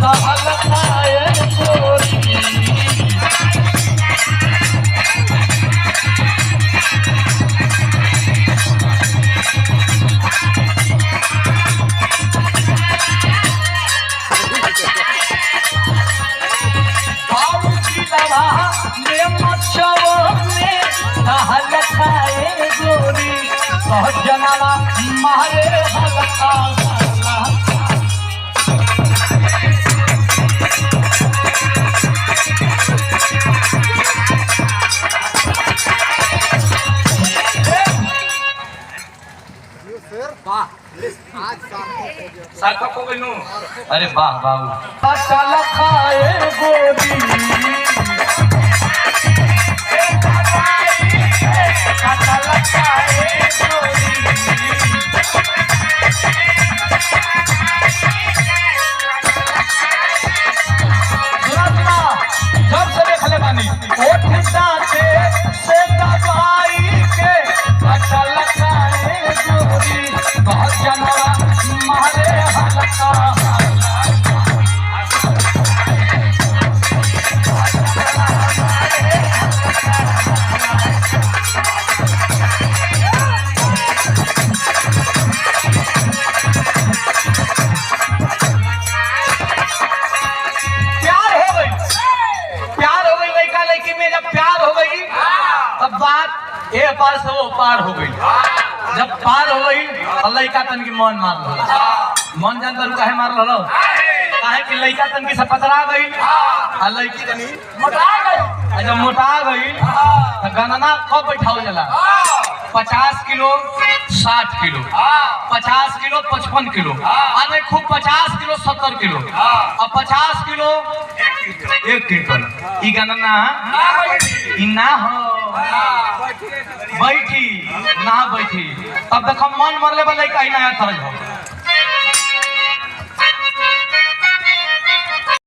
कहलकाए गोरी गोरी जनवा मारे हल्का सार्थक हो गई। अरे वाह बाबू चल खाए गोरी जब से देखले बानी ओठ दाते से दबाई के चल खाए गोरी बहुत जनवा मारे हल्का बात ए पार से वो पार हो गई। जब पार हो गई लड़का तन की मन मार लो मन जानता काहे मार लो काहे कि लड़का तन की से पतरा गई और लड़की तनी मोटा गई। जब मोटा गई तो गणना कब बैठाओ जला 50 किलो 60 किलो 50 किलो 55 किलो अरे खूब 50 किलो 70 किलो और 50 किलो 1 क्विंटल ई गणना ना हो बैठी ना बैठी तब देखो मन मरले वाला कहीं ना तरज हो